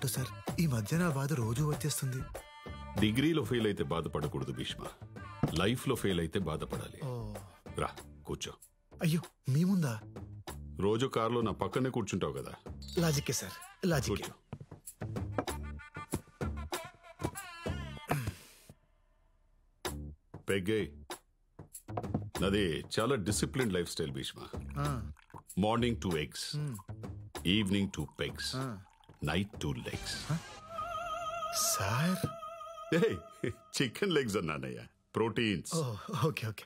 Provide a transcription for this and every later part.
ఏంటో సార్, ఈ మధ్య నా బాధ రోజు వచ్చేస్తుంది. డిగ్రీలో ఫెయిల్ అయితే బాధపడకూడదు భీష్మ, లైఫ్ లో ఫెయిల్ అయితే బాధపడాలి. రా కూర్చో. అయ్యో మీ ముందా? రోజు కారులో నా పక్కనే కూర్చుంటావు కదా. లాజిక్కే సార్, లాజిక్. పెగ్గే, నాది చాలా discipline life style Bhishma. Morning 2 eggs, evening 2 pegs, night 2 legs. Sir chicken legs అన్నానయ్యా, ప్రోటీన్స్. Okay okay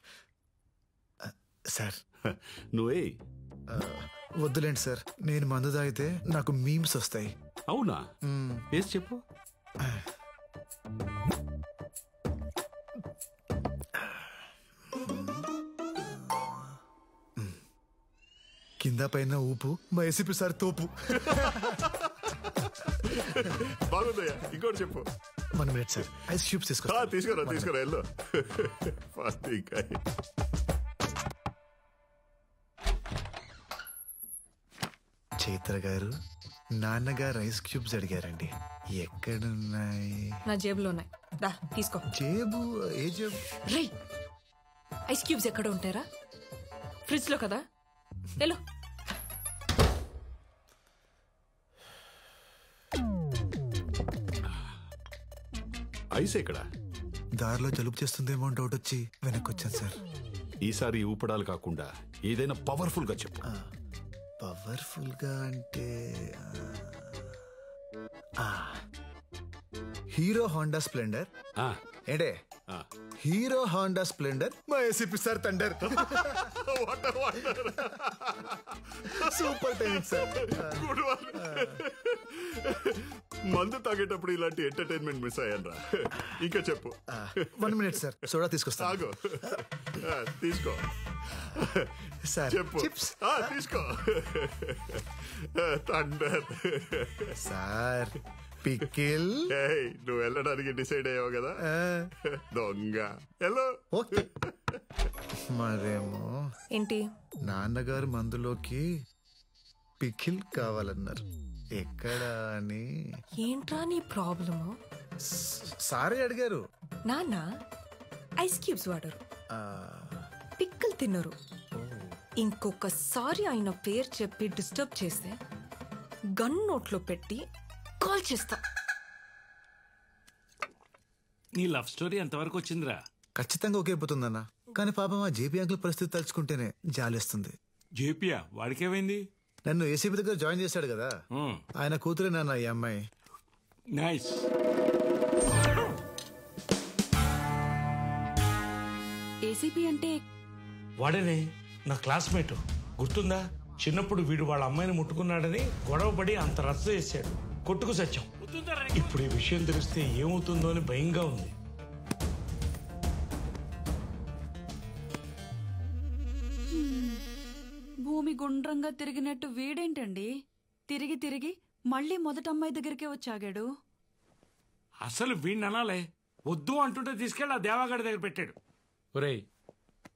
sir. నువ్వే వద్దులేండి సార్, నేను మందు తాగితే నాకు మీమ్స్ వస్తాయి. అవునా? వేసి చెప్పు. కింద పైన ఊపు, మా ఏసీపీ సార్ తోపు. బాగుందయ్యా, ఇంకోటి చెప్పు. 1 minute సార్, ఐస్ క్యూబ్స్ తీసుకురా వెళ్ళు. చైత్ర గారు, నాన్నగారు ఐస్ క్యూబ్స్ అడిగారండి. ఎక్కడున్నాయి? నా జేబులో ఉన్నాయి, దా తీసుకో. జేబు? ఏ జేబు? రై, ఐస్ క్యూబ్స్ ఎక్కడ ఉంటారా? ఫ్రిడ్జ్ లో కదా. హలో, ఐస్ ఎక్కడ? దారిలో జలుబు చేస్తుందేమో డౌట్ వచ్చి వెనక్కి వచ్చాను సార్. ఈసారి ఊపడాలు కాకుండా ఏదైనా పవర్ఫుల్ గా చెప్పు. పవర్ఫుల్ గా అంటే హీరో హోండా స్ప్లెండర్. ఏంటే హీరో హోండా స్ప్లెండర్, మా ACP sir thunder. Super timing sir. మందు తాగేటప్పుడు ఇలాంటి ఎంటర్టైన్మెంట్ మిస్ అయ్యానరా. ఇంకా చెప్పు. 1 minute సార్, సోడా తీసుకొస్తా. తీసుకో సార్. చెప్పు. చిప్స్ తీసుకో. Thunder sir. పికిల్. నువ్వు వెళ్ళడానికి డిసైడ్ అయ్యావు కదా, దొంగ. హలో. ఓకే. మరేమో ఏంటి? నాన్నగారు మందులోకి పికిల్ కావాలన్నారు. ఎక్కడా అని. ఏంట్రా నీ ప్రాబ్లము? సారే అడిగారు. నాన్న ఐస్ క్యూబ్స్ వాడరు, పిక్కలు తినరు. ఇంకొకసారి ఆయన పేరు చెప్పి డిస్టర్బ్ చేస్తే గన్ నోట్లో పెట్టి కాల్ చేస్తా. నీ లవ్ స్టోరీ ఎంతవరకు వచ్చిందిరా? ఖచ్చితంగా ఒకేపోతుందన్న, కానీ పాపం ఆ జేపీ అంకుల్ పరిస్థితి తలుచుకుంటేనే జాలేస్తుంది. జేపీయా? వాడికేమైంది? నన్ను ఏసీపీ దగ్గర జాయిన్ చేశాడు కదా, ఆయన కూతురే నాన్న ఈ అమ్మాయి. నైస్. ఏసీపీ అంటే వాడేనే నా క్లాస్మేట్, గుర్తుందా? చిన్నప్పుడు వీడు వాళ్ళ అమ్మాయిని ముట్టుకున్నాడని గొడవపడి అంత రచ్చ చేశాడు, కొట్టుకు సత్యం. ఇప్పుడు ఈ విషయం తెలిస్తే ఏమవుతుందో అని భయంగా ఉంది. భూమి గుండ్రంగా తిరిగినట్టు వీడేంటండి తిరిగి తిరిగి మళ్ళీ మొదట అమ్మాయి దగ్గరికే వచ్చాగాడు? అసలు వీడిని అనాలే, వద్దు అంటుంటే తీసుకెళ్ళి ఆ దేవాగడి దగ్గర పెట్టాడు. ఒరేయ్,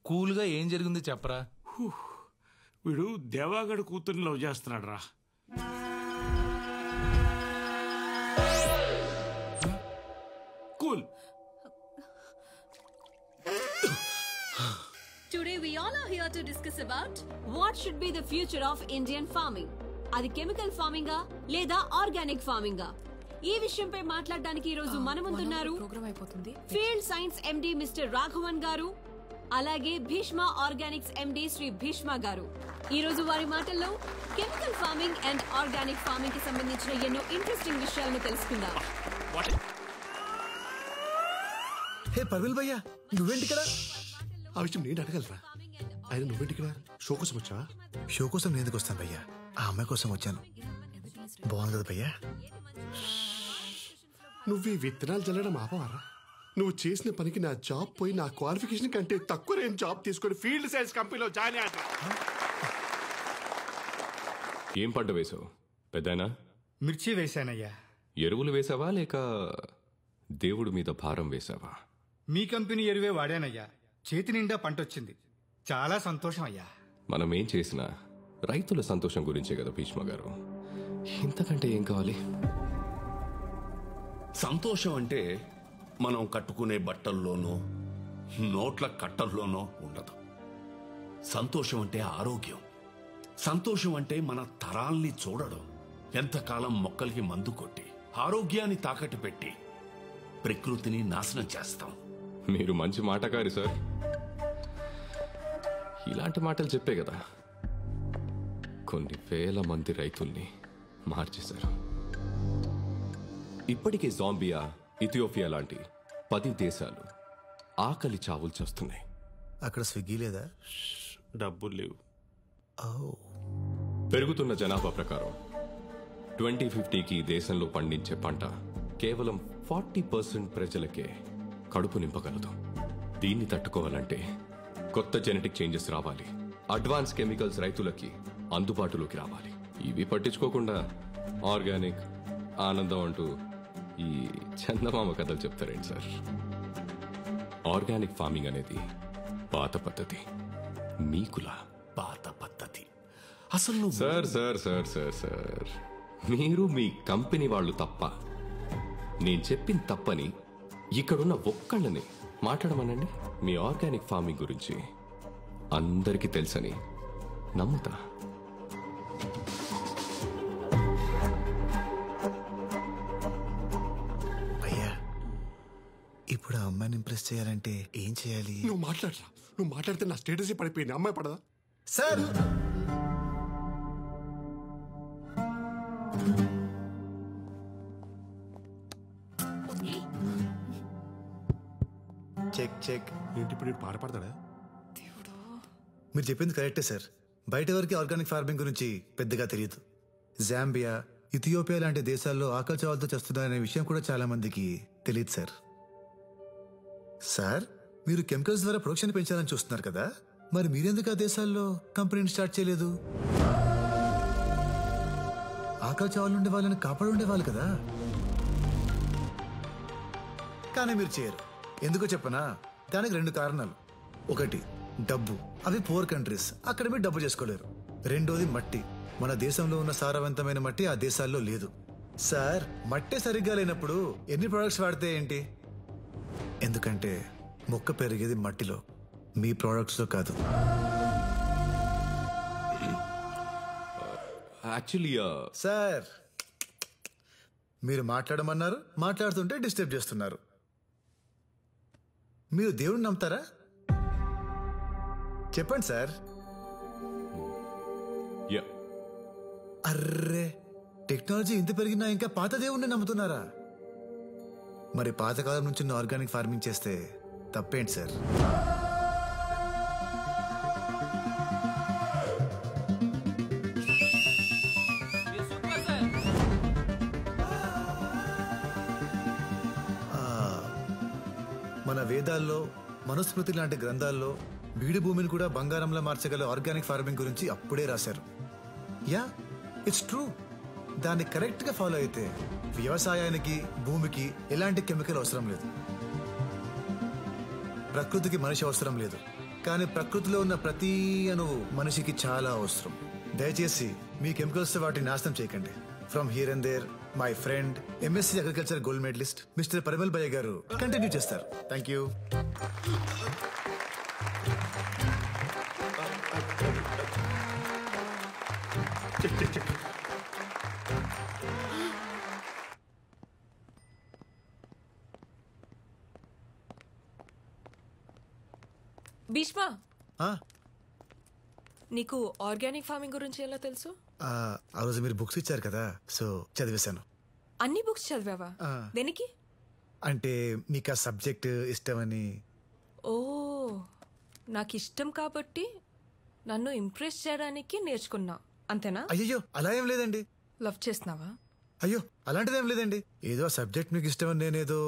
కూల్గా ఏం జరిగింది చెప్పరా. వీడు దేవాగడి కూతుర్ని లవ్ చేస్తున్నాడు రా. Cool. Today we all are here to discuss about what should be the future of Indian farming. అది కెమికల్ ఫార్మింగ్ లేదా ఆర్గానిక్ ఫార్మింగ్? ఈ విషయంపై మాట్లాడడానికి ఈ రోజు మన ముందున్నారు field science MD mister Raghavan గారు, అలాగే భీష్మ ఆర్గానిక్స్ ఎండి శ్రీ భీష్మ గారు. ఈ రోజు వారి మాటల్లో chemical farming and organic farming కి సంబంధించిన ఎన్నో ఇంట్రెస్టింగ్ విషయాలను తెలుసుకుందాం. హే పర్విల్ భయ్యా, నువ్వేంటి ఇక్కడ? ఆ విషయం నేను అడగలరా? ఆయన నువ్వేంటి ఇక్కడ? షో కోసం వచ్చా? షో కోసం నేను ఎందుకు వస్తాను భయ్యా, ఆ అమ్మాయి కోసం వచ్చాను. బాగుంది కదా భయ్యా? నువ్వు ఈ విత్తనాలు చల్లడం ఆపవారా? నువ్వు చేసిన పనికి నా జాబ్ పోయి నా క్వాలిఫికేషన్ కంటే తక్కువ నేను జాబ్ తీసుకొని ఫీల్డ్ సైన్స్ కంపెనీలో జాయిన్ అయ్యా. ఏం పంట వేసావు పెద్దాయనా? మిర్చి వేశానయ్యా. ఎరువులు వేసావా లేక దేవుడి మీద భారం వేసావా? మీ కంపెనీ ఎరువే వాడానయ్యా. చేతి నిండా పంటొచ్చింది, చాలా సంతోషం అయ్యా. మనం ఏం చేసినా రైతుల సంతోషం గురించే కదా భీష్మ గారు, ఇంతకంటే ఏం కావాలి? సంతోషం అంటే మనం కట్టుకునే బట్టల్లోనో నోట్ల కట్టల్లోనో ఉండదు. సంతోషం అంటే ఆరోగ్యం. సంతోషం అంటే మన తరాల్ని చూడడం. ఎంతకాలం మొక్కలకి మందు కొట్టి ఆరోగ్యాన్ని తాకట్టు పెట్టి ప్రకృతిని నాశనం చేస్తాం. మీరు మంచి మాటకారి సార్. ఇలాంటి మాటలు చెప్పే కదా కొన్ని వేల మంది రైతుల్ని మార్చేశారు. ఇప్పటికే జాంబియా, ఇథియోపియా లాంటి 10 దేశాలు ఆకలి చావులు చేస్తున్నాయి. అక్కడ స్విగ్గీ లేదా? డబ్బులు లేవు. పెరుగుతున్న జనాభా ప్రకారం 2050కి దేశంలో పండించే పంట కేవలం 40% ప్రజలకే కడుపు నింపగలదు. దీన్ని తట్టుకోవాలంటే కొత్త జెనెటిక్ చేంజెస్ రావాలి. అడ్వాన్స్ కెమికల్స్ రైతులకి అందుబాటులోకి రావాలి. ఇవి పట్టించుకోకుండా ఆర్గానిక్, ఆనందం అంటూ ఈ చందమామ కథలు చెప్తారేంటి సార్? ఆర్గానిక్ ఫార్మింగ్ అనేది పాత పద్ధతి, మీకులా పాత పద్ధతి. అసలు sir sir sir sir sir మీరు మీ కంపెనీ వాళ్ళు తప్ప, నేను చెప్పిన తప్పని ఇక్కడున్న ఒక్కళ్ళని మాట్లాడమనండి. మీ ఆర్గానిక్ ఫార్మింగ్ గురించి అందరికీ తెలుసని నమ్ముతా. అయ్యా, ఇప్పుడు ఆ అమ్మాయిని ఇంప్రెస్ చేయాలంటే ఏం చేయాలి? నువ్వు మాట్లాడరా. నువ్వు మాట్లాడితే నా స్టేటస్ పడిపోయింది. అమ్మాయి పడదా? Sir check check. ఏంటి ఇప్పుడు పాట పాడతాడా? మీరు చెప్పింది కరెక్టే సార్. బయట వరకు ఆర్గానిక్ ఫార్మింగ్ గురించి పెద్దగా తెలియదు. జాంబియా, ఇథియోపియా లాంటి దేశాల్లో ఆకలి చావులతో చేస్తున్నారనే విషయం కూడా చాలా మందికి తెలియదు సార్. సార్, మీరు కెమికల్స్ ద్వారా ప్రొడక్షన్ పెంచాలని చూస్తున్నారు కదా, మరి మీరెందుకు ఆ దేశాల్లో కంపెనీని స్టార్ట్ చేయలేదు? ఆకలి చావులు ఉండే వాళ్ళని కాపాడు ఉండేవాళ్ళు కదా. కానీ మీరు చేయరు. ఎందుకో చెప్పనా? దానికి 2 కారణాలు. ఒకటి డబ్బు. అవి పూర్ కంట్రీస్, అక్కడ మీరు డబ్బు చేసుకోలేరు. రెండోది మట్టి. మన దేశంలో ఉన్న సారవంతమైన మట్టి ఆ దేశాల్లో లేదు. సార్, మట్టి సరిగ్గా లేనప్పుడు ఎన్ని ప్రొడక్ట్స్ వాడితే ఏంటి? ఎందుకంటే మొక్క పెరిగేది మట్టిలో, మీ ప్రొడక్ట్స్లో కాదు. యాక్చువల్లీ సార్, మీరు మాట్లాడమన్నారు, మాట్లాడుతుంటే డిస్టర్బ్ చేస్తున్నారు. మీరు దేవుడిని నమ్ముతారా? చెప్పండి సార్. అర్రే, టెక్నాలజీ ఇంత పెరిగినా ఇంకా పాత దేవుణ్ణి నమ్ముతున్నారా? మరి పాతకాలం నుంచి ఆర్గానిక్ ఫార్మింగ్ చేస్తే తప్పేంటి సార్? మన వేదాల్లో, మనుస్మృతి లాంటి గ్రంథాల్లో బీడు భూమిని కూడా బంగారంలా మార్చగల ఆర్గానిక్ ఫార్మింగ్ గురించి అప్పుడే రాశారు. Yeah, it's true. దాన్ని కరెక్ట్ గా ఫాలో అయితే వ్యవసాయానికి, భూమికి ఎలాంటి కెమికల్ అవసరం లేదు. ప్రకృతికి మనిషి అవసరం లేదు. కానీ ప్రకృతిలో ఉన్న ప్రతి అణువు మనిషికి చాలా అవసరం. దయచేసి మీ కెమికల్స్ వాటిని నాశనం చేయకండి. From here and there, my friend MSc agriculture gold medalist mister Parimal భయ్య గారు కంటిన్యూ చేస్తారు. Thank you. భీష్మ, ఆ నీకు ఆర్గానిక్ ఫార్మింగ్ గురించి ఎలా తెలుసు? ఆ రోజు మీరు బుక్స్ ఇచ్చారు కదా, సో చదివేశాను. అన్ని బుక్స్ చదివావా? దేనికి? అంటే మీకు ఆ సబ్జెక్ట్ ఇష్టమని. ఓ, నాకు ఇష్టం కాబట్టి నన్ను ఇంప్రెస్ చేయడానికి నేర్చుకున్నా, అంతేనా? అయ్యో, అలా ఏం లేదండి. లవ్ చేస్తున్నావా? అయ్యో, అలాంటిదేం లేదండి. ఏదో సబ్జెక్ట్ మీకు ఇష్టమని నేనేదో.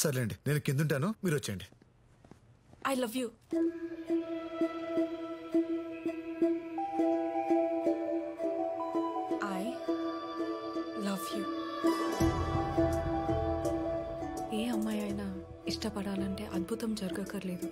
సర్లేండి, నేను కిందుంటాను, మీరు వచ్చేయండి. I love you. I love you. ఏ అమ్మాయి అయినా ఇష్టపడాలంటే అద్భుతం జరగక్కర్లేదు.